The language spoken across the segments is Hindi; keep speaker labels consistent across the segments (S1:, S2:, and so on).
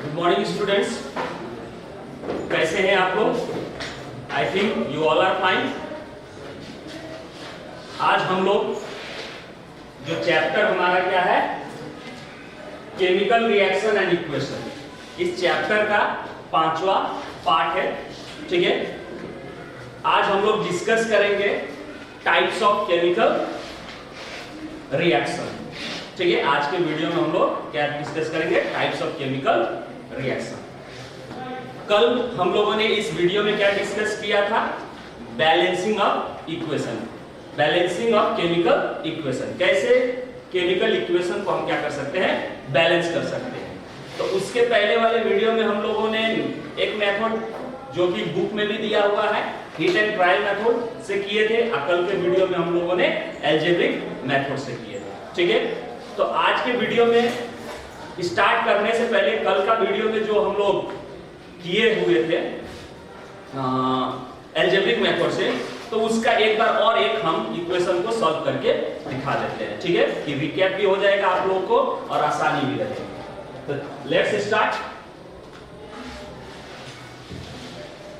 S1: गुड मॉर्निंग स्टूडेंट्स, कैसे हैं आप लोग? I think you all are fine. आज हम लोग जो चैप्टर हमारा क्या है, केमिकल रिएक्शन एंड इक्वेशन, इस चैप्टर का 5वां पार्ट है। ठीक है, आज हम लोग डिस्कस करेंगे टाइप्स ऑफ केमिकल रिएक्शन। ठीक है, आज के वीडियो में हम लोग क्या डिस्कस करेंगे, टाइप्स ऑफ केमिकल रिएक्शन। कल हम लोगों ने इस वीडियो में क्या डिस्कस किया था, balancing of equation, balancing of chemical equation, कैसे केमिकल इक्वेशन को हम क्या कर सकते हैं, बैलेंस कर सकते हैं। तो उसके पहले वाले वीडियो में हम लोगों ने एक मेथड जो कि बुक में भी दिया हुआ है, हीट एंड ट्रायल मेथड से किए थे। कल के वीडियो में हम लोगों ने अलजेब्रिक मेथड से किए थे। ठीक है, तो आज के वीडियो में स्टार्ट करने से पहले कल का वीडियो में जो हम लोग किए हुए थे अलजेब्रिक मेथड से, तो उसका एक बार और एक हम इक्वेशन को सॉल्व करके दिखा देते हैं। ठीक है, कि रिकैप भी हो जाएगा आप लोगों को और आसानी भी रहेगी। तो लेट्स स्टार्ट।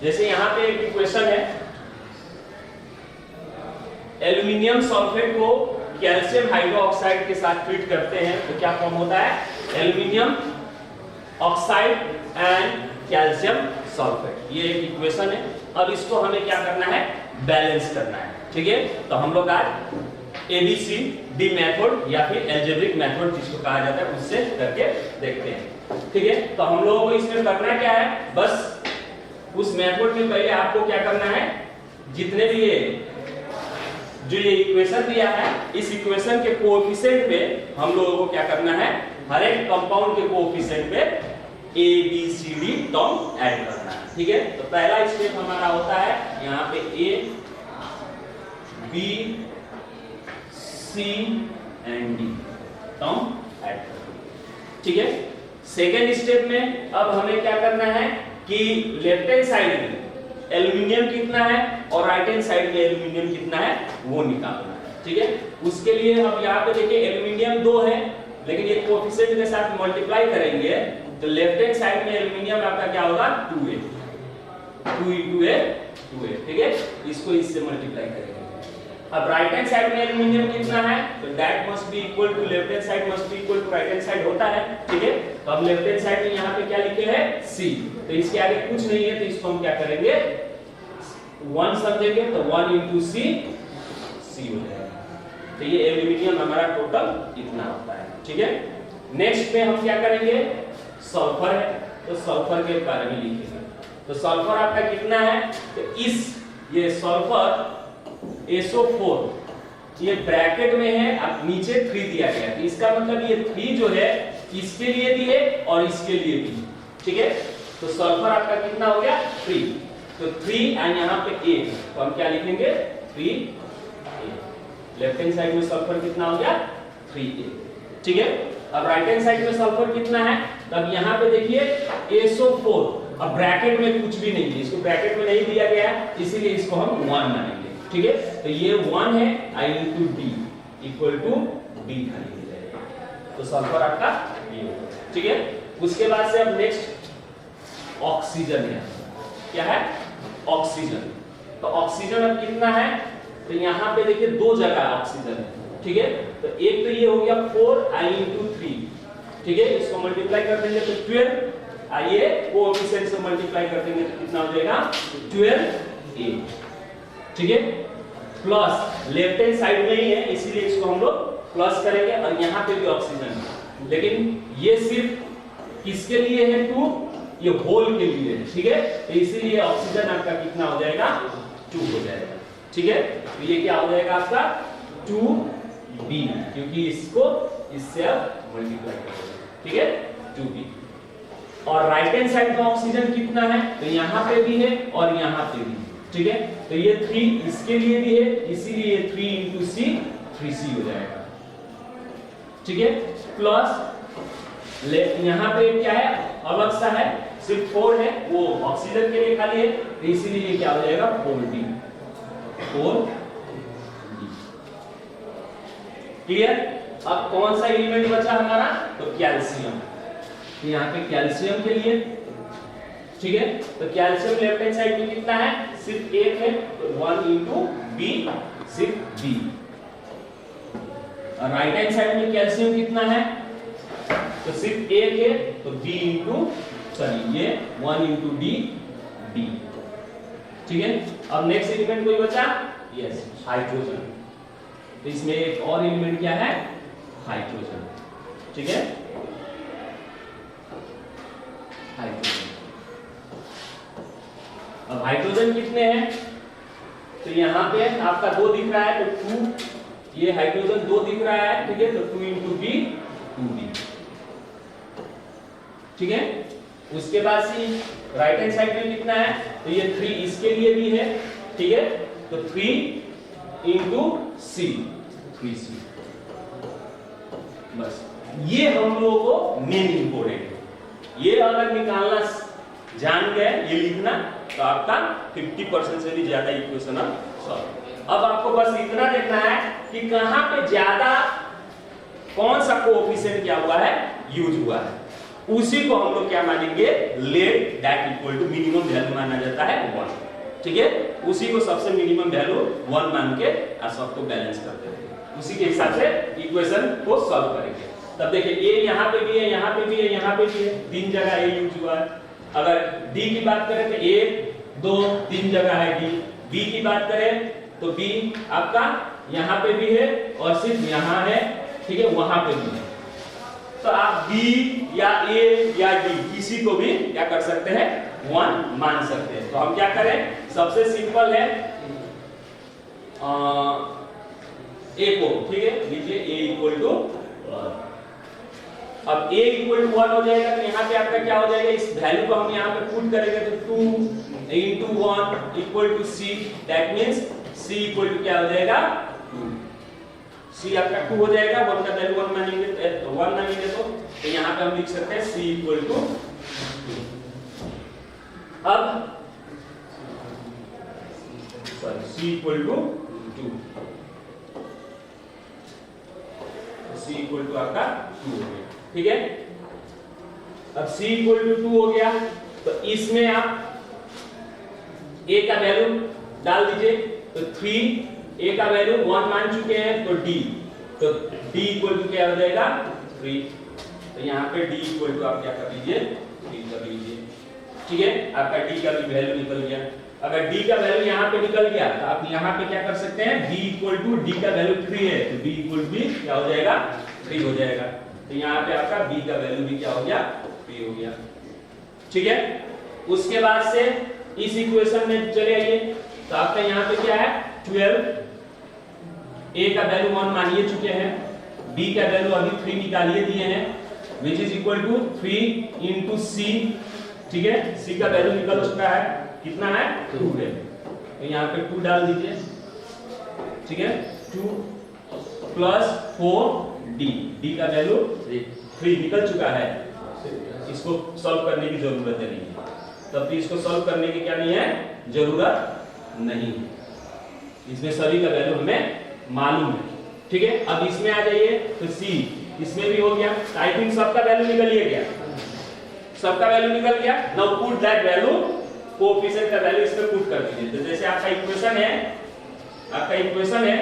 S1: जैसे यहां पे एक इक्वेशन है, एल्युमिनियम सल्फेट को कैल्शियम हाइड्रोक्साइड के साथ ट्रीट करते हैं तो क्या फॉर्म होता है, aluminium oxide and calcium sulphate. ये एक इक्वेशन है। अब इसको हमें क्या करना है, बैलेंस करना है। ठीक है, तो हम लोग आज ABCD मेथड या फिर अलजेब्रिक मेथड जिसको कहा जाता है उससे करके देखते हैं। ठीक है, तो हम लोगों को इसमें करना क्या है, बस उस मेथड में पहले आपको क्या करना है, जितने भी जो ये इक्वेशन दिया है, इस इक्वेशन के कोएफिशिएंट पे हम लोगों को क्या करना है, हर एक कंपाउंड के कोएफिशिएंट पे ABCD टर्म ऐड करना है। ठीक है, तो पहला स्टेप हमारा होता है यहाँ पे A, B, C and D term add करना। ठीक है, सेकेंड स्टेप में अब हमें क्या करना है कि लेफ्ट हैंड साइड में एल्युमिनियम कितना है और राइट हैंड साइड में एल्युमिनियम कितना है वो निकालना है। ठीक है, उसके लिए हम यहाँ पे देखिए एल्युमिनियम 2 है, लेकिन ये कोएफिशिएंट के साथ मल्टीप्लाई करेंगे तो लेफ्ट हैंड साइड में एल्युमिनियम आपका क्या होगा, 2A, 2 into A, 2A। ठीक है, इसको इससे मल्टीप्लाई करेंगे। अब राइट हैंड साइड में एल्युमिनियम कितना है, तो that must be equal to left hand side must be equal to right hand side होता है। ठीक है, तो हम लेफ्ट हैंड साइड में यहाँ पे क्या लिखे हैं, C, तो इसके आगे कुछ नहीं है तो इसको हम क्या करेंगे, 1 समझेंगे तो 1 into C हो जाएगा। तो ये एल्युमिनियम हमारा टोटल इतना होता है। ठीक है, नेक्स्ट में हम क्या करेंगे, सल्फर है तो सल्फर के बारे में लिखेंगे। तो सल्फर आपका कितना है, तो ये सल्फर SO4 ये ब्रैकेट में है, अब नीचे 3 दिया गया है, इसका मतलब ये 3 जो है इसके लिए भी है और इसके लिए भी। ठीक है, तो सल्फर आपका कितना हो गया, 3, तो 3 एंड यहाँ पे A, तो हम क्या लिखेंगे, 3A। लेफ्ट हैंड साइड में सल्फर कितना हो गया, 3A। ठीक है, अब राइट हैंड साइड में सल्फर कितना है, तब यहाँ पे देखिए SO4, अब ब्रैकेट में कुछ भी नहीं है, इसको ब्रैकेट में नहीं दिया गया है, इसीलिए इसको हम 1 मानेंगे। ठीक है, तो ये 1 है, I into D equal to D खाली हो जाएगा, तो सल्फर आपका ये होगा। ठीक है, उसके बाद से अब नेक्स्ट ऑक्सीजन है, क्या है, ऑक्सीजन। तो ऑक्सीजन अब कितना है, तो यहाँ पे देखिए 2 जगह ऑक्सीजन है। ठीक है, तो एक तो ये हो गया 4I into 3। ठीक है, इसको मल्टीप्लाई कर देंगे तो 12, आइए कोएफिशिएंट से मल्टीप्लाई कर देंगे तो कितना हो जाएगा, 12A। ठीक है, प्लस लेफ्ट हैंड साइड में ही है इसीलिए इसको हम लोग प्लस करेंगे, और यहाँ पे भी ऑक्सीजन है, लेकिन ये सिर्फ किसके लिए है, 2, ये होल के लिए है। ठीक है, तो इसीलिए ऑक्सीजन आपका कितना हो जाएगा, 2 हो जाएगा। ठीक है, तो ये क्या हो जाएगा आपका 2B, क्योंकि इसको इससे अब मल्टीप्लाई करेंगे। ठीक है, 2B। और राइट हैंड साइड में ऑक्सीजन कितना है, तो यहाँ पे भी है और यहाँ पे भी। ठीक है, तो ये 3 इसके लिए भी है, इसीलिए 3 into C 3C हो जाएगा। ठीक है, प्लस यहाँ पे क्या है, अलग सा है, सिर्फ 4 है, वो ऑक्सीजन के लिए खाली है, तो इसीलिए क्या हो जाएगा, 4D। क्लियर। अब कौन सा एलिमेंट बचा हमारा, तो कैल्शियम। तो यहाँ पे कैल्शियम के लिए, ठीक है, तो कैल्शियम लेफ्ट हैंड साइड में कितना है, सिर्फ एक है, तो 1 into B, सिर्फ B। और राइट हैंड साइड में कैल्शियम कितना है, तो सिर्फ एक है, तो B into, सॉरी ये 1 into D, B, ठीक है। अब नेक्स्ट एलिमेंट कोई बचा, यस, हाइड्रोजन। तो इसमें एक और एलिमेंट क्या है, हाइड्रोजन, ठीक है, हाइड्रोजन। अब हाइड्रोजन कितने हैं, तो यहाँ पे आपका 2 दिख रहा है, तो 2, ये हाइड्रोजन 2 दिख रहा है, ठीक है, तो 2 into B, 2D, ठीक है। उसके बाद से राइट हैंड साइड में कितना है, तो ये 3 इसके लिए भी है, ठीक है, तो 3 into C, 3C। बस ये हम लोगों को मेन इंपोर्टेंट है, ये अगर निकालना जान गए, ये लिखना, तो आपका 50% से भी ज्यादा इक्वेशन सॉल्व। अब आपको बस इतना देखना है कि कहां पे ज्यादा कौन सा कोएफिशिएंट क्या हुआ है, यूज हुआ है, उसी को हम लोग क्या मानेंगे, let that equal to minimum value माना जाता है 1, ठीक है, उसी को सबसे मिनिमम वैल्यू 1 मान के और सबको बैलेंस करते हैं, उसी के हिसाब से इक्वेशन को सॉल्व करेंगे। तब देखिए ए यहाँ पे भी है, यहाँ पे भी है, यहाँ पे भी है, 3 जगह ए यूज हुआ है। अगर डी की बात करें तो 1 2 3 जगह है डी। बी की बात करें तो बी आपका यहाँ पे भी है और सिर्फ यहाँ है, ठीक है, वहां पे भी है। तो आप बी या ए या डी किसी को भी क्या कर सकते हैं, 1 मान सकते हैं। तो हम क्या करें, सबसे सिंपल है ए को, ठीक है, लीजिए ए इक्वल टू, अब a इक्वल टू 1 हो जाएगा, तो यहाँ पे आपका क्या हो जाएगा, इस वैल्यू को हम यहाँ पे पुट करेंगे, तो 2 into 1 equal to c, that means c equal to क्या हो जाएगा, 2। c आपका 2 हो जाएगा, 1 का वैल्यू 1 मानेंगे तो 1 मानेंगे, तो यहाँ पे हम लिख सकते हैं c इक्वल टू 2। अब sorry c equal to 2, c equal to आपका 2 हो गया, ठीक है। अब c इक्वल टू 2 हो गया, तो इसमें आप a का वैल्यू डाल दीजिए, तो 3, a का वैल्यू 1 मान चुके हैं, तो d, तो d इक्वल टू क्या हो जाएगा, 3। तो यहाँ पे d इक्वल टू आप क्या कर लीजिए, 3 कर लीजिए, ठीक है, आपका d का भी वैल्यू निकल गया। अगर d का वैल्यू यहाँ पे निकल गया, तो आप यहाँ पे क्या कर सकते हैं, b इक्वल टू d का वैल्यू 3 है, तो b इक्वल टू क्या हो जाएगा, 3 हो जाएगा। तो यहाँ पे आपका b का वैल्यू भी क्या हो गया, 3 हो गया, ठीक है। उसके बाद से इस इक्वेशन में चले आइए, तो आपका यहाँ पे क्या है, 12, a का वैल्यू 1 मानिए चुके हैं, b का वैल्यू अभी 3 निकालिए दिए हैं, which is equal to 3 into c, ठीक है, c का वैल्यू निकल चुका है, कितना है, 2 है, तो यहाँ पे 2 डाल दीजिए, ठीक है, 2 प्लस 4d, d का वैल्यू 3 निकल चुका है, इसको सॉल्व करने की जरूरत नहीं है, तब भी इसको सॉल्व करने की क्या नहीं है, जरूरत नहीं है, इसमें सभी का वैल्यू हमें मालूम है, ठीक है। अब इसमें आ जाइए, तो c इसमें भी हो गया, आई थिंक सबका वैल्यू निकल ही गया, सबका वैल्यू निकल गया। Now put that value, coefficient का वैल्यू इसमें पुट कर दीजिए। तो जैसे आपका इक्वेशन है,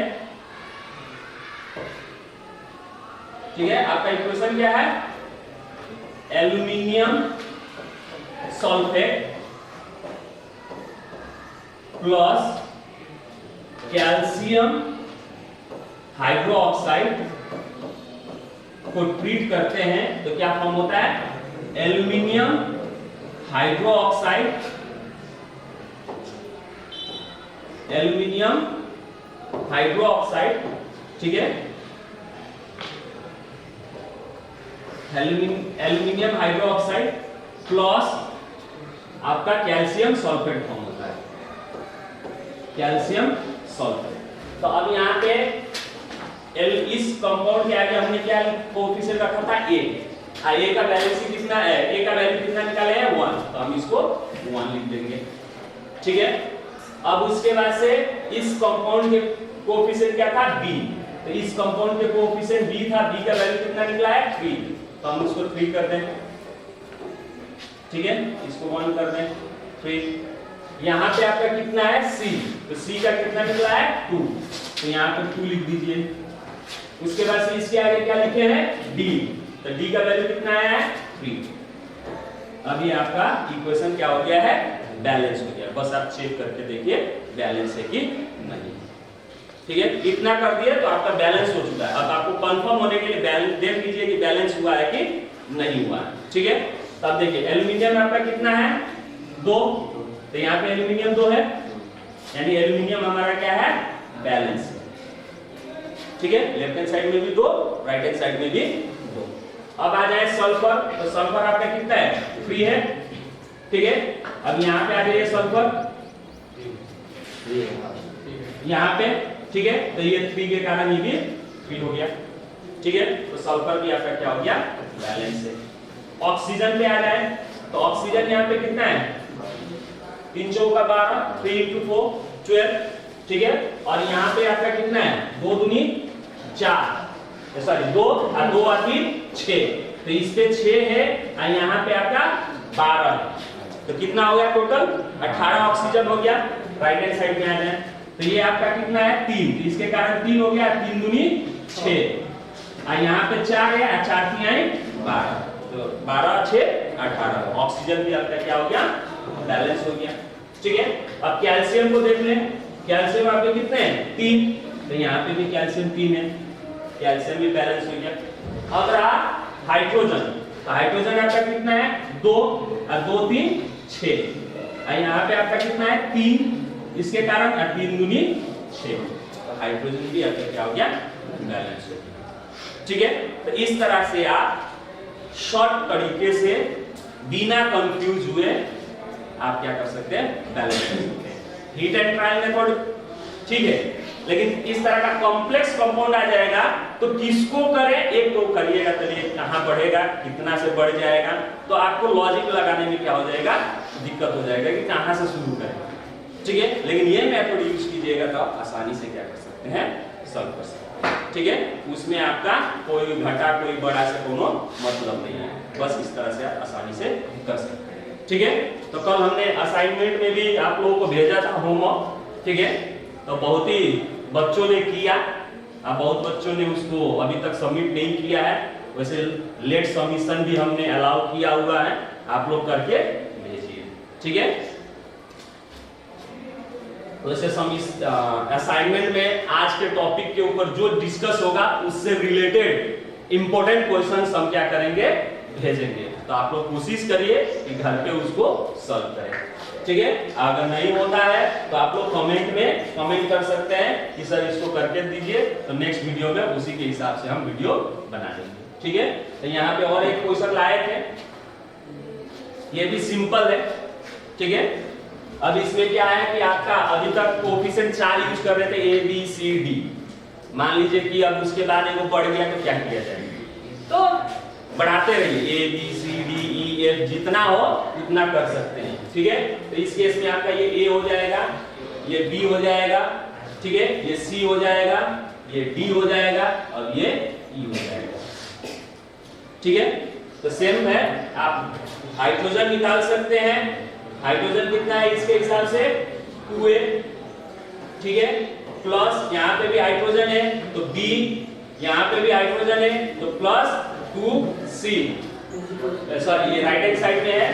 S1: ठीक है, आपका इक्वेशन क्या है, aluminium sulphate plus calcium hydroxide को ट्रीट करते हैं, तो क्या फॉर्म होता है, एल्यूमिनियम हाइड्रोक्साइड, ठीक है, एल्यूमिनियम हाइड्रोक्साइड प्लस आपका कैल्शियम सल्फेट फॉर्म होता है, कैल्शियम सल्फेट। तो अब यहाँ पे इस कंपाउंड के आगे हमने क्या कोएफिशिएंट रखा था, a का वैल्यू कितना है, a का वैल्यू कितना निकाले हैं, 1, तो हम इसको 1 लिख देंगे, ठीक है। अब उसके बाद से इस कंपाउंड के कोएफिशिएंट क्या था, b, तो इस कंपाउंड के कोएफिशिएंट b था, b का वैल्यू कितना निकला है, 3, तो हम उसको 3 कर दें, ठीक है, इसको 1 कर दें। फिर यहाँ पे आपका कितना है C, तो C का कितना निकला है 2, तो यहाँ पे 2 लिख दीजिए। उसके बाद से इसके आगे क्या लिखे हैं D, तो D का वैल्यू कितना आया है 3। अभी आपका इक्वेशन क्या हो गया है, बैलेंस हो गया। बस आप चेक करके देखिए बैलेंस है कि नहीं। ठीक है, इतना कर दिया तो आपका बैलेंस हो चुका है। अब आपको कंफर्म होने के लिए बैलेंस देख लीजिए कि बैलेंस हुआ है कि नहीं हुआ है। ठीक है, तब देखिए एल्यूमिनियम आपका कितना है 2, तो यहाँ पे एल्यूमिनियम 2 है, यानी एल्यूमिनियम हमारा क्या है बैलेंस। ठीक है, लेफ्ट हैंड साइड में भी 2, राइट हैंड साइड में भी 2। अब आ जाए सल्फर, तो सल्फर आपका कितना है 3 है। ठीक है, अब यहाँ पे आ जाइए सल्फर यहाँ पे। ठीक है, तो ये 3 के कारण ये भी 3 हो गया। ठीक है, तो सल्फर भी आपका क्या हो गया बैलेंस है। ऑक्सीजन पे आ जाए, तो ऑक्सीजन यहाँ पे कितना है 3 चौका 12, 3 × 4 12। ठीक है, और यहाँ पे आपका कितना है 2 दूनी 4, सॉरी 2 और 2 आती 6, तो इस पे 6 है और यहाँ पे आपका 12 है, तो कितना हो गया टोटल 18 ऑक्सीजन हो गया। राइट हैंड साइड में आ जाए, तो ये आपका कितना है 3, तो इसके कारण 3 हो गया, 3 दूनी 6 और यहाँ पे 4 है, 4 3 आई 12, तो 12 6 18। ऑक्सीजन भी आपका क्या हो गया बैलेंस हो गया। ठीक है, अब कैल्शियम को देख लें, कैल्शियम आपके कितने हैं 3, तो यहाँ पे भी कैल्शियम 3 है, कैल्शियम भी बैलेंस हो गया। अब रहा हाइड्रोजन, तो हाइड्रोजन आपका कितना है 2 और 2 3 6 और यहाँ पे आपका कितना है 3, इसके कारण 3 दूनी 6, तो हाइड्रोजन भी आपका क्या हो गया बैलेंस हो गया। ठीक है, तो इस तरह से आप शॉर्ट तरीके से बिना कंफ्यूज हुए आप क्या कर सकते हैं बैलेंस कर सकते हैं। हीट एंड ट्रायल मेथड ठीक है, लेकिन इस तरह का कॉम्प्लेक्स कंपाउंड आ जाएगा तो किसको करें, एक तो करिएगा चलिए कहां बढ़ेगा, कितना से बढ़ जाएगा, तो आपको लॉजिक लगाने में क्या हो जाएगा दिक्कत हो जाएगा कि कहां से शुरू करें। ठीक है, लेकिन ये मेथड यूज कीजिएगा तो आप आसानी से क्या कर सकते हैं सॉल्व कर सकते हैं। ठीक है, उसमें आपका कोई घटा कोई बड़ा से कोनो मतलब नहीं है, बस इस तरह से आप आसानी से कर सकते हैं। ठीक है, तो कल हमने असाइनमेंट में भी आप लोगों को भेजा था होमवर्क। ठीक है, तो बहुत ही बच्चों ने किया, बहुत बच्चों ने उसको अभी तक सबमिट नहीं किया है, वैसे लेट सबमिशन भी हमने अलाउ किया हुआ है, आप लोग करके भेजिए। ठीक है, वैसे असाइनमेंट में आज के टॉपिक के ऊपर जो डिस्कस होगा उससे रिलेटेड इंपॉर्टेंट क्वेश्चंस हम क्या करेंगे भेजेंगे, तो आप लोग कोशिश करिए कि घर पे उसको सॉल्व करें। ठीक है, अगर नहीं होता है तो आप लोग कमेंट में कमेंट कर सकते हैं कि सर इसको करके दीजिए, तो नेक्स्ट वीडियो में उसी के हिसाब से हम वीडियो बना लेंगे। ठीक है, तो यहाँ पे और एक क्वेश्चन लाए थे, ये भी सिंपल है। ठीक है, अब इसमें क्या है कि आपका अभी तक कोफिशिएंट 4 यूज कर रहे थे A B C D, मान लीजिए कि अब उसके बाद वो बढ़ गया तो क्या किया जाए, तो बढ़ाते रहिए A B C D E F जितना हो उतना कर सकते हैं। ठीक है, तो इस केस में आपका ये A हो जाएगा, ये B हो जाएगा, ठीक है, ये C हो जाएगा, ये D हो जाएगा और ये E हो जाएगा। ठीक है, तो सेम है, आप हाइड्रोजन निकाल सकते हैं, हाइड्रोजन कितना है इसके हिसाब से 2A। ठीक है, प्लस यहाँ पे भी हाइड्रोजन है तो B, यहाँ पे भी हाइड्रोजन है तो प्लस 2C, सॉरी ये राइट हैंड साइड में है।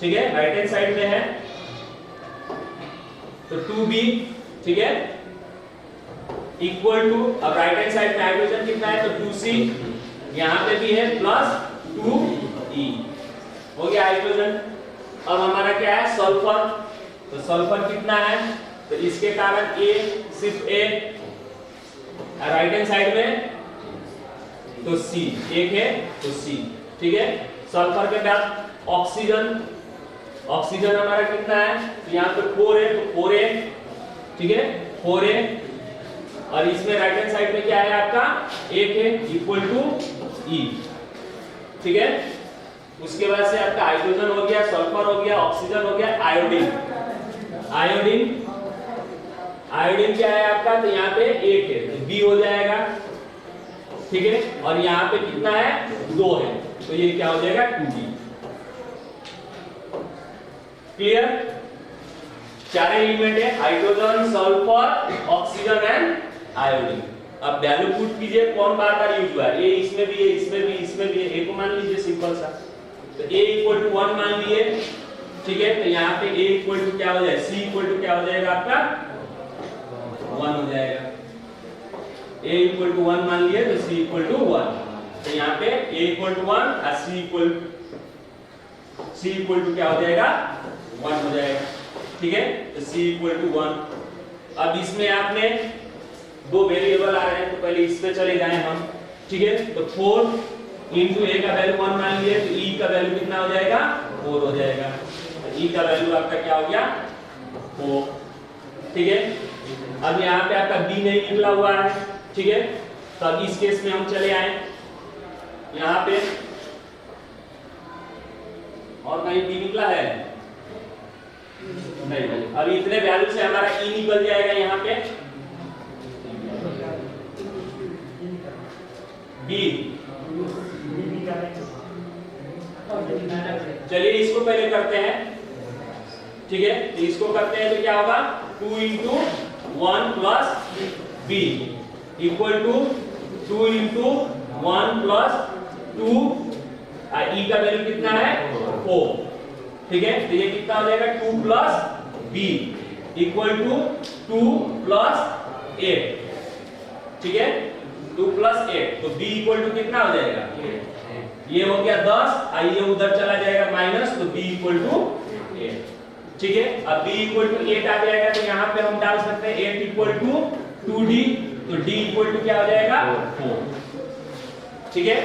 S1: ठीक है, राइट हैंड साइड में है तो 2B। ठीक है, इक्वल टू, अब राइट हैंड साइड में हाइड्रोजन कितना है तो 2C, यहाँ पे भी है प्लस 2E, हो गया हाइड्रोजन। अब हमारा क्या है सल्फर, तो सल्फर कितना है तो इसके कारण A, सिर्फ A, राइट हैंड साइड में तो C, एक है तो C। ठीक है, सल्फर के बाद ऑक्सीजन, ऑक्सीजन हमारा कितना है तो यहाँ पे 4 है तो 4A। ठीक है, 4A, और इसमें राइट हैंड साइड में क्या है आपका 1 है इक्वल टू E। ठीक है, उसके बाद से आपका हाइड्रोजन हो गया, सल्फर हो गया, ऑक्सीजन हो गया, आयोडीन। आयोडीन, आयोडीन क्या है आपका तो यहाँ पे 1 है तो B हो जाएगा। ठीक है, और यहाँ पे कितना है 2 है तो ये क्या हो जाएगा 2D। क्लियर? चार एलिमेंट है, hydrogen, sulphur, oxygen and iodine. अब वैल्यू पुट कीजिए, कौन बार बार यूज हुआ है? ए इसमें भी है, इसमें भी, इसमें भी है। ए को मान लीजिए सिंपल सा, तो a इक्वल टू 1 मान लिए, ठीक है? तो यहाँ पे a इक्वल टू क्या हो जाएगा? c इक्वल टू क्या हो जाएगा आपका? 1 हो जाएगा। a इक्वल टू 1 मान लिए तो c इक्वल टू 1। तो यहाँ पे a इक्वल टू 1 और c इक्वल टू क्या हो जाएगा? 1 हो जाएगा, ठीक है? तो c इक्वल टू 1। अब इसमें आपने दो वेरिएबल आ रहे हैं, तो पहले इस पे चले जाएं हम, ठीक है? तो 4 इंटू a का वैल्यू 1 मान लिए, तो e का वैल्यू कितना हो जाएगा? 4 हो जाएगा। तो e का वैल्यू आपका क्या हो गया? 4, ठीक है? अब यहाँ पे आपका b नहीं निकला हुआ है, ठीक है? तो अब इस केस में हम चले आए यहाँ पे, और कहीं b निकला है? नहीं। अब इतने वैल्यू से हमारा e निकल जाएगा यहाँ पे, b। चलिए इसको पहले करते हैं, ठीक है? तो इसको करते हैं तो क्या होगा? 2 into 1 plus b equal to 2 into 1 plus 2, e का वैल्यू कितना है? 4, ठीक है? तो ये कितना हो जाएगा? 2 plus b equal to 2 plus 8, ठीक है? 2 प्लस 8, तो b इक्वल टू कितना हो जाएगा? ये हो गया 10, आइए उधर चला जाएगा माइनस, तो b इक्वल टू 8, ठीक है? अब b इक्वल टू 8 आ जाएगा, तो यहाँ पे हम डाल सकते हैं 8 इक्वल टू 2d, तो d इक्वल टू क्या हो जाएगा? 4, ठीक है?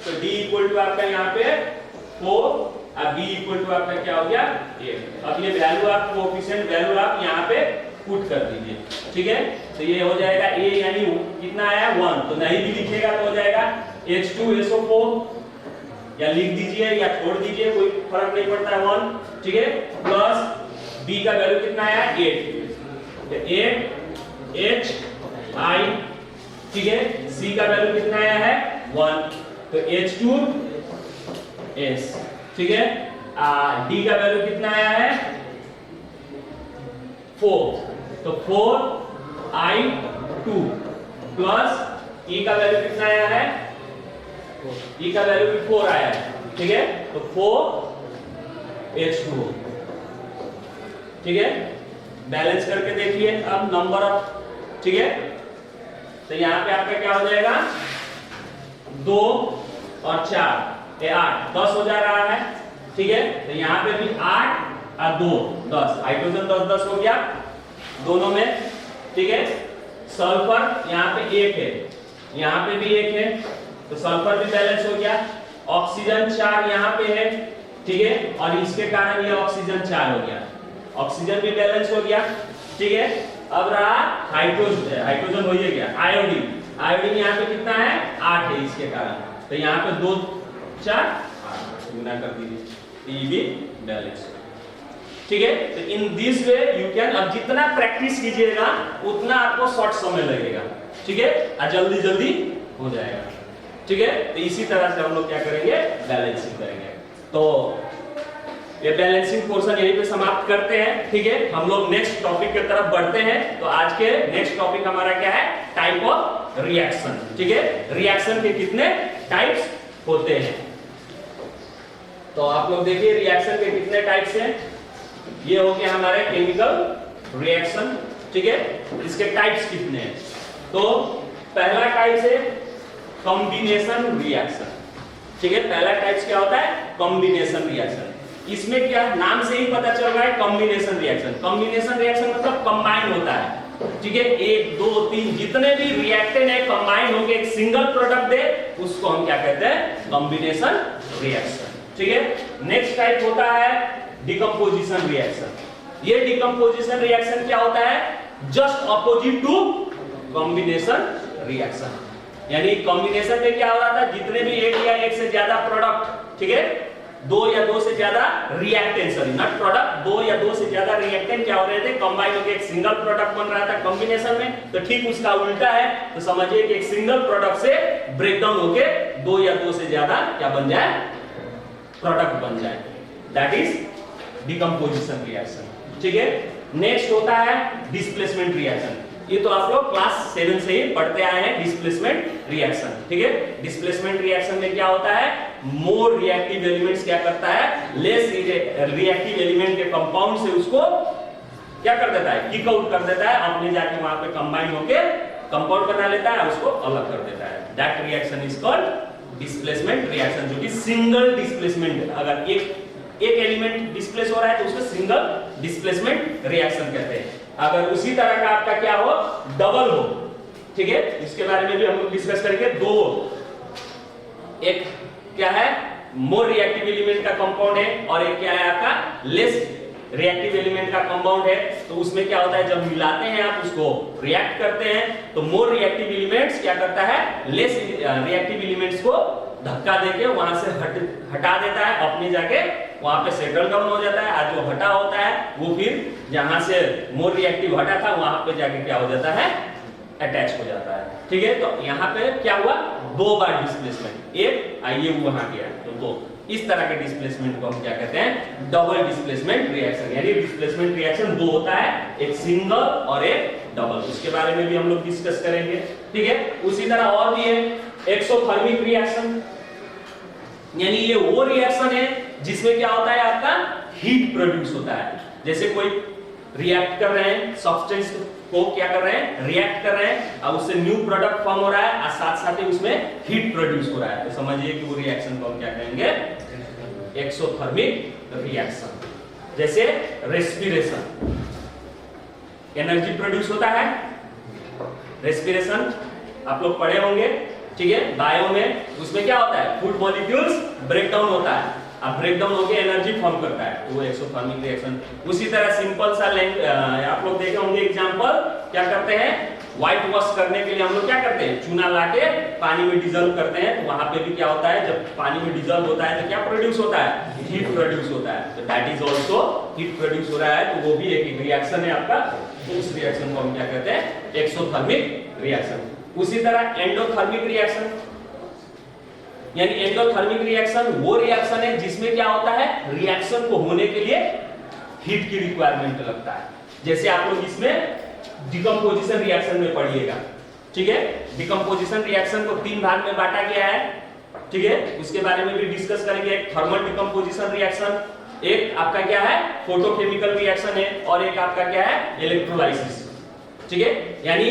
S1: तो d इक्वल टू आपका यहाँ पे 4, अब b इक्वल टू आपका क्या हो गया? 8। अब ये वैल्यू आप कोएफिशिएंट वैल्यू आप यहाँ पे पुट कर दीजिए, ठीक है? तो ये हो जाएगा a यानी कितना आया? 1, तो नहीं भी लिखिएगा तो हो जाएगा H2SO4, या लिख दीजिए या छोड़ दीजिए, कोई फर्क नहीं पड़ता है, 1, ठीक है? प्लस b का वैल्यू कितना आया? 8, तो 8 HI, ठीक है? c का वैल्यू कितना आया है? 1, तो H2S, ठीक है? d का वैल्यू कितना आया है? 4, तो 4I2 प्लस e का वैल्यू कितना आया है? e का वैल्यू भी 4 आया है, ठीक है? तो 4H2, ठीक है? बैलेंस करके देखिए अब नंबर ऑफ, ठीक है? तो यहाँ पे आपका क्या हो जाएगा? 2 और 4 ये 8, 10 हो जा रहा है, ठीक है? तो यहाँ पे भी 8 और 2 10, हाइड्रोजन 10 10 हो गया दोनों में, ठीक है? सल्फर यहाँ पे 1 है, यहाँ पे भी 1 है, तो सल्फर भी बैलेंस हो गया। ऑक्सीजन 4 यहाँ पे है, ठीक है? और इसके कारण ये ऑक्सीजन 4 हो गया, ऑक्सीजन भी बैलेंस हो गया, ठीक है? अब रहा हाइड्रोजन हो ही गया। आयोडीन यहाँ पे कितना है? 8 है, इसके कारण, तो यहाँ पे 2 4 8 गुना कर दीजिए, ये भी बैलेंस, ठीक है? तो in this way you can, अब जितना प्रैक्टिस कीजिएगा उतना आपको शॉर्ट समय लगेगा, ठीक है? और जल्दी जल्दी हो जाएगा, ठीक है? तो इसी तरह से हम लोग क्या करेंगे? बैलेंसिंग करेंगे। तो ये बैलेंसिंग पोर्शन यहीं पे समाप्त करते हैं, ठीक है? हम लोग नेक्स्ट टॉपिक की तरफ बढ़ते हैं। तो आज के नेक्स्ट टॉपिक हमारा क्या है? टाइप ऑफ रिएक्शन, ठीक है? रिएक्शन के कितने टाइप्स होते हैं, तो आप लोग देखिए रिएक्शन के कितने टाइप्स हैं। ये हो गया हमारे केमिकल रिएक्शन, ठीक है? इसके टाइप्स कितने हैं? तो पहला टाइप है कॉम्बिनेशन रिएक्शन, ठीक है? पहला टाइप क्या होता है? Combination reaction. इसमें क्या नाम से ही पता चल रहा है, कॉम्बिनेशन रिएक्शन। कॉम्बिनेशन रिएक्शन मतलब कंबाइन होता है, ठीक है? 1 2 3 जितने भी रिएक्टेंट है कंबाइन होकर एक सिंगल प्रोडक्ट दे, उसको हम क्या कहते हैं? कॉम्बिनेशन रिएक्शन, ठीक है? नेक्स्ट टाइप होता है डिकम्पोजिशन रिएक्शन। ये डिकम्पोजिशन रिएक्शन क्या होता है? Just opposite to combination reaction. यानी कॉम्बिनेशन में क्या हो रहा था? जितने भी एक या एक से ज्यादा प्रोडक्ट, ठीक है? 2 या 2 से ज्यादा रिएक्टेंट, सॉरी नॉट प्रोडक्ट, 2 या 2 से ज्यादा रिएक्टेंट क्या हो रहे थे? कंबाइन होकर एक सिंगल प्रोडक्ट बन रहा था कॉम्बिनेशन में। तो ठीक उसका उल्टा है, तो समझिए कि एक सिंगल प्रोडक्ट से ब्रेकडाउन होकर 2 या 2 से ज्यादा क्या बन जाए? प्रोडक्ट बन जाए, दैट इज डिकम्पोजिशन रिएक्शन। ठीक है, नेक्स्ट होता है डिस्प्लेसमेंट रिएक्शन। ये तो आप लोग क्लास 7 से ही पढ़ते आए हैं, डिस्प्लेसमेंट रिएक्शन। ठीक है, डिस्प्लेसमेंट रिएक्शन में क्या होता है, मोर रिएक्टिव एलिमेंट्स क्या करता है, लेस रिएक्टिव एलिमेंट के कंपाउंड से उसको क्या कर देता है, किक आउट कर देता है, अपने जाके वहां पे कंबाइन होके कंपाउंड बना लेता है, उसको अलग कर देता है। That reaction is called displacement reaction, जो कि सिंगल डिस्प्लेसमेंट, अगर एक एलिमेंट डिस्प्लेस हो रहा है तो उसको सिंगल डिस्प्लेसमेंट रिएक्शन कहते हैं। अगर उसी तरह का आपका क्या हो, डबल हो, ठीक है, इसके बारे में भी हम लोग डिस्कस करेंगे। दो, एक क्या है, मोर रिएक्टिव एलिमेंट का कंपाउंड है और एक क्या है आपका लेस रिएक्टिव एलिमेंट का कंपाउंड है, तो उसमें क्या होता है, जब मिलाते हैं आप उसको रिएक्ट करते हैं तो मोर रिएक्टिव एलिमेंट्स क्या करता है, लेस रिएक्टिव एलिमेंट्स को धक्का देके वहां से हटा देता है, अपने जाके वहां पे सेटल डाउन हो जाता है, और जो हटा होता है वो फिर जहां से मोर रिएक्टिव हटा था वहां पे जाके क्या हो जाता है, अटैच हो जाता है। ठीक है, तो यहाँ पे क्या हुआ, दो बार डिस्प्लेसमेंट, एक आइए वहां गया, तो दो, इस तरह के डिस्प्लेसमेंट को हम क्या कहते हैं, डबल डिस्प्लेसमेंट रिएक्शन। यानी डिस्प्लेसमेंट रिएक्शन दो होता है, एक सिंगल और एक डबल, उसके बारे में भी हम लोग डिस्कस करेंगे। ठीक है, उसी तरह और भी है एक्सोथर्मिक रिएक्शन, यानी ये वो रिएक्शन है जिसमें क्या होता है, आपका हीट प्रोड्यूस होता है। जैसे कोई रिएक्ट कर रहे हैं, सब्सटेंस को क्या कर रहे हैं, रिएक्ट कर रहे हैं, और उससे न्यू प्रोडक्ट फॉर्म हो रहा है और साथ साथ ही उसमें हीट प्रोड्यूस हो रहा है, तो समझिए कि वो रिएक्शन को हम क्या कहेंगे, एक्सोथर्मिक रिएक्शन। जैसे रेस्पिरेशन, एनर्जी प्रोड्यूस होता है, रेस्पिरेशन आप लोग पढ़े होंगे। ठीक है, बायो में उसमें क्या होता है, फूड मॉलिक्यूल्स ब्रेक डाउन होता है, अब ब्रेक डाउन होकर एनर्जी फॉर्म करता है, तो वो एक्सोथर्मिक रिएक्शन। उसी तरह सिंपल सा आप लोग देखे होंगे एग्जांपल, क्या करते हैं, व्हाइट वॉश करने के लिए हम लोग क्या करते हैं, चूना लाके पानी में डिजोल्व करते हैं, तो वहां पे भी क्या होता है, जब पानी में डिजोल्व होता है तो क्या प्रोड्यूस होता है, हीट प्रोड्यूस होता है, तो that is also heat produce हो रहा है, तो वो भी एक रिएक्शन है आपका, तो उस रिएक्शन को हम क्या कहते हैं, एक्सोथर्मिक रिएक्शन। उसी तरह एंडोथर्मिक रिएक्शन, यानी एंडोथर्मिक रिएक्शन वो रिएक्शन है जिसमें क्या होता है, रिएक्शन को होने के लिए हीट की रिक्वायरमेंट लगता है। जैसे आप लोग इसमें डिकम्पोजिशन रिएक्शन में पढ़िएगा। ठीक है, डिकम्पोजिशन रिएक्शन को तीन भाग में बांटा गया है। ठीक है, उसके बारे में भी डिस्कस करेंगे। एक थर्मल डिकम्पोजिशन रिएक्शन, एक आपका क्या है, फोटोकेमिकल रिएक्शन है, और एक आपका क्या है, इलेक्ट्रोलाइसिस। ठीक है, यानी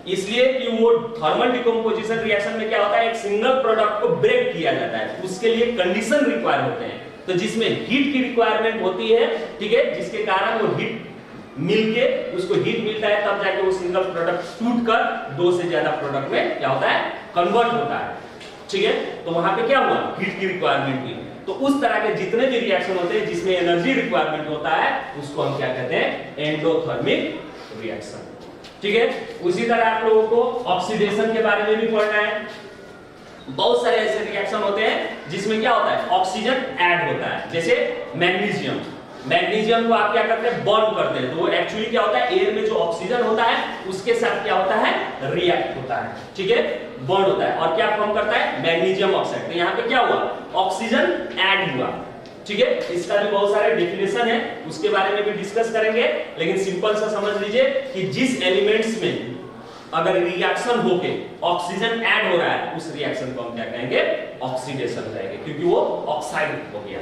S1: इसलिए कि वो थर्मल डिकम्पोजिशन रिएक्शन में क्या होता है, एक सिंगल प्रोडक्ट को ब्रेक किया जाता है, उसके लिए कंडीशन रिक्वायर होते हैं, तो जिसमें हीट की रिक्वायरमेंट होती है। ठीक है, जिसके कारण वो हीट मिलके उसको हीट मिलता है, तब जाके वो सिंगल प्रोडक्ट टूट कर दो से ज्यादा प्रोडक्ट में क्या होता है, कन्वर्ट होता है। ठीक है, तो वहां पे क्या हुआ, हीट की रिक्वायरमेंट की। तो उस तरह के जितने भी रिएक्शन होते हैं जिसमें एनर्जी रिक्वायरमेंट होता है, उसको हम क्या कहते हैं, एंडोथर्मिक रिएक्शन। ठीक है, उसी तरह आप लोगों को ऑक्सीडेशन के बारे में भी पढ़ना है। बहुत सारे ऐसे रिएक्शन होते हैं जिसमें क्या होता है, ऑक्सीजन ऐड होता है। जैसे मैग्नीशियम, मैग्नीशियम को आप क्या करते हैं, बर्न करते हैं, तो वो एक्चुअली क्या होता है, एयर में जो ऑक्सीजन होता है उसके साथ क्या होता है, रिएक्ट होता है। ठीक है, बर्न होता है, और क्या फॉर्म करता है, मैग्नीशियम ऑक्साइड। तो यहाँ पे क्या हुआ, ऑक्सीजन ऐड हुआ। ठीक है, इसका भी बहुत सारे डेफिनेशन है, उसके बारे में भी डिस्कस करेंगे, लेकिन सिंपल सा समझ लीजिए कि जिस एलिमेंट्स में अगर रिएक्शन होके ऑक्सीजन ऐड हो रहा है, उस रिएक्शन को हम क्या कहेंगे, ऑक्सीडेशन कहेंगे, क्योंकि वो ऑक्साइड हो गया।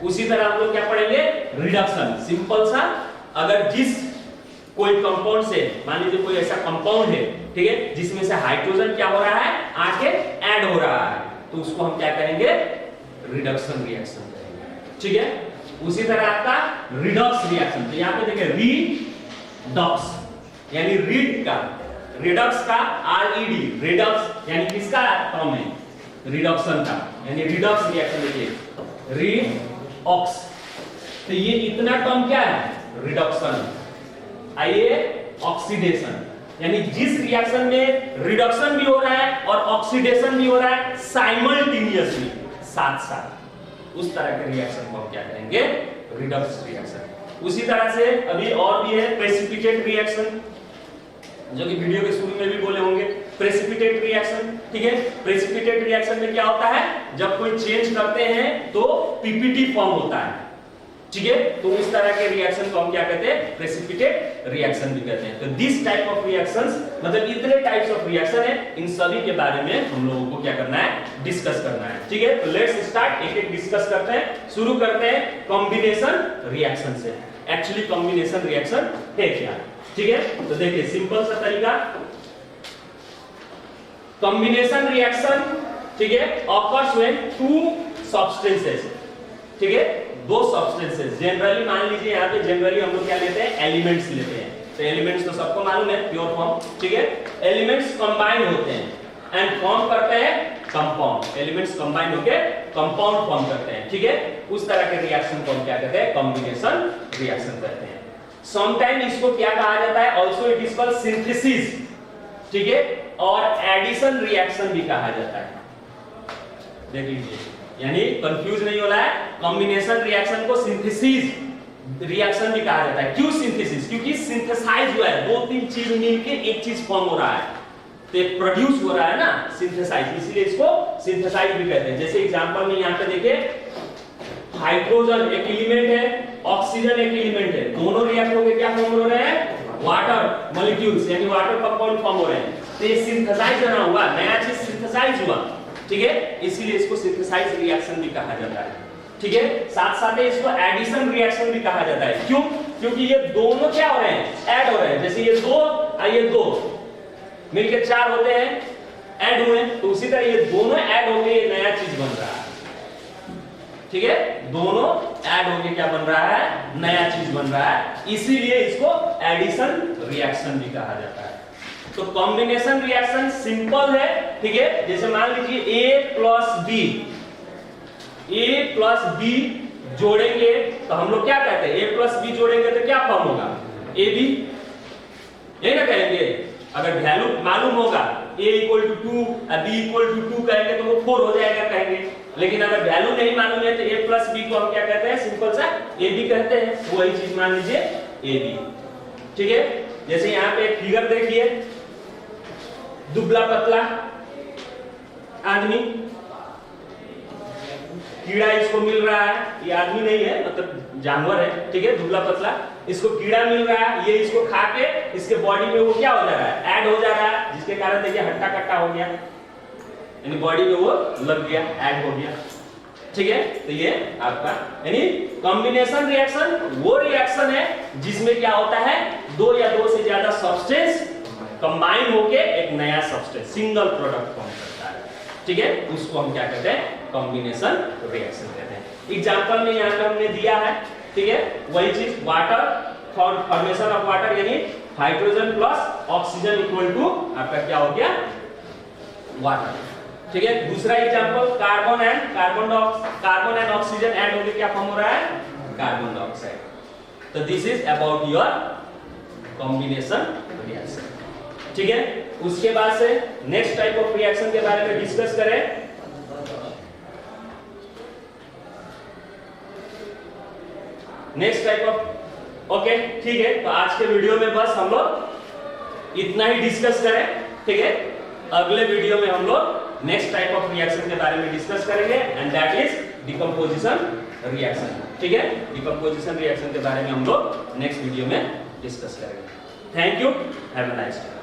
S1: उसी तरह हम लोग क्या पढ़ेंगे, रिडक्शन। सिंपल सा, अगर जिस कोई कंपाउंड से, मान लीजिए कोई ऐसा कंपाउंड है, ठीक है, जिसमें से हाइड्रोजन क्या हो रहा है, आके ऐड हो रहा है, तो उसको हम क्या कहेंगे, रिडक्शन रिएक्शन कहेंगे। ठीक है, उसी तरह आपका रिडक्स रिएक्शन, तो यहाँ पे देखिए रिडक्स, यानी रीड का, रिडक्स का RED, रिडक्स यानी किसका टर्म है, रिडक्शन का, यानी रिडक्स रिएक्शन। देखिए रिडक्स, तो ये इतना टर्म क्या है, रिडक्शन। आइए ऑक्सीडेशन, यानी जिस रिएक्शन में रिडक्शन भी हो रहा है और ऑक्सीडेशन भी हो रहा है साइमल्टेनियसली, साथ साथ, उस तरह के रिएक्शन को हम क्या करेंगे, रिडक्स रिएक्शन। उसी तरह से अभी और भी है प्रेसिपिटेट रिएक्शन, जो कि वीडियो के शुरू में भी बोले होंगे, प्रेसिपिटेट रिएक्शन। ठीक है, प्रेसिपिटेट रिएक्शन में क्या होता है, जब कोई चेंज करते हैं तो पीपीटी फॉर्म होता है। ठीक है, तो इस तरह के रिएक्शन को हम क्या कहते हैं, प्रेसिपिटेट रिएक्शन भी कहते हैं। तो दिस टाइप ऑफ रिएक्शंस, मतलब इतने टाइप्स ऑफ रिएक्शन है, इन सभी के बारे में हम लोगों को क्या करना है, डिस्कस करना है। ठीक है, तो लेट्स स्टार्ट, एक एक डिस्कस करते हैं। शुरू करते हैं कॉम्बिनेशन रिएक्शन से। एक्चुअली कॉम्बिनेशन रिएक्शन है क्या, ठीक है, तो देखिए सिंपल सा तरीका, कॉम्बिनेशन रिएक्शन, ठीक है, ऑकर्स व्हेन टू सब्सटेंसेस, ठीक है, दो सब्सटेंसेस, जनरली मान लीजिए यहाँ पे जनरली हम लोग क्या लेते हैं, एलिमेंट्स लेते हैं। तो एलिमेंट्स तो सबको मालूम है, प्योर फॉर्म, ठीक है, एलिमेंट्स कंबाइन होते हैं एंड फॉर्म करते हैं कंपाउंड। एलिमेंट्स कंबाइन होके कंपाउंड फॉर्म करते हैं, ठीक है, उस तरह के रिएक्शन को हम क्या कहते हैं, कॉम्बिनेशन रिएक्शन कहते हैं। समटाइम इसको क्या कहा जाता है, also it is called synthesis, ठीक है, और एडिशन रिएक्शन भी कहा जाता है। देख लीजिए, यानी कंफ्यूज नहीं होना है, कॉम्बिनेशन रिएक्शन को सिंथेसिस रिएक्शन भी कहा जाता है। क्यों सिंथेसिस, क्योंकि सिंथेसाइज हुआ है, दो तीन चीज मिलके एक चीज फॉर्म हो रहा है, तो एक प्रोड्यूस हो रहा है ना, सिंथेसाइज, इसलिए इसको सिंथेसाइज भी कहते हैं। जैसे एग्जांपल में यहाँ पे देखिए, हाइड्रोजन एक एलिमेंट है, ऑक्सीजन एक एलिमेंट है, दोनों रिएक्ट होकर क्या फॉर्म हो रहे हैं, वाटर मॉलिक्यूल्स, यानी वाटर कंपाउंड फॉर्म हो रहे हैं। तो ये सिंथेसाइज बना हुआ, नया चीज सिंथेसाइज हुआ, ठीक है, इसीलिए इसको सिंथेसाइज रिएक्शन भी कहा जाता है। ठीक है, साथ साथ इसको एडिशन रिएक्शन भी कहा जाता है। क्यों, क्योंकि ये दोनों क्या हो रहे हैं, ऐड हो रहे हैं। जैसे ये दो और ये दो मिलकर चार होते हैं, ऐड हुए, तो उसी तरह ये दोनों ऐड होके ये नया चीज बन रहा है। ठीक है, दोनों ऐड होके क्या बन रहा है, नया चीज बन रहा है, इसीलिए इसको एडिशन रिएक्शन भी कहा जाता है। तो कॉम्बिनेशन रिएक्शन सिंपल है, ठीक है, जैसे मान लीजिए A प्लस बी जोड़ेंगे तो हम लोग क्या कहते हैं, A प्लस बी जोड़ेंगे तो क्या फॉर्म होगा, AB, यही ना कहेंगे। अगर वैल्यू मालूम होगा A इक्वल टू 2 और B इक्वल टू 2 कहेंगे तो वो 4 हो जाएगा कहेंगे। लेकिन अगर वैल्यू नहीं मालूम है तो A प्लस बी को हम क्या कहते हैं, सिंपल सा AB कहते हैं। वही चीज मान लीजिए AB, ठीक है। जैसे यहाँ पे एक फिगर देखिए, दुबला पतला आदमी, कीड़ा इसको मिल रहा है, ये आदमी नहीं है, मतलब जानवर है, ठीक है, दुबला पतला, इसको कीड़ा मिल रहा है, ये इसको खा के इसके बॉडी में वो क्या हो जा रहा है, ऐड हो जा रहा है, जिसके कारण देखिए हट्टा कट्टा हो गया, यानी बॉडी में वो लग गया, ऐड हो गया, ठीक है। तो ये आपका यानी कॉम्बिनेशन रिएक्शन वो रिएक्शन है जिसमें क्या होता है, दो या दो से ज्यादा सब्सटेंस कंबाइन होके एक नया सब्सटेंस, सिंगल प्रोडक्ट फॉर्म करता है, ठीक है, उसको हम क्या कहते हैं, कॉम्बिनेशन रिएक्शन कहते हैं। एग्जांपल में यहाँ पे हमने दिया है, ठीक है, वही चीज, वाटर, फॉर्मेशन ऑफ वाटर, यानी hydrogen plus oxygen equal to आपका क्या हो गया, वाटर, ठीक है। दूसरा example, carbon and oxygen add होके क्या फॉर्म हो रहा है, कार्बन डाइऑक्साइड। तो this is about your combination reaction, ठीक है। उसके बाद से नेक्स्ट टाइप ऑफ रिएक्शन के बारे में डिस्कस करें। नेक्स्ट टाइप ऑफ, ओके, ठीक है, तो आज के वीडियो में बस हम लोग इतना ही डिस्कस करें, ठीक है। अगले वीडियो में हम लोग नेक्स्ट टाइप ऑफ रिएक्शन के बारे में डिस्कस करेंगे and that is decomposition reaction, ठीक है। डिकम्पोजिशन रिएक्शन के बारे में हम लोग नेक्स्ट वीडियो में डिस्कस करेंगे। Thank you, have a nice day.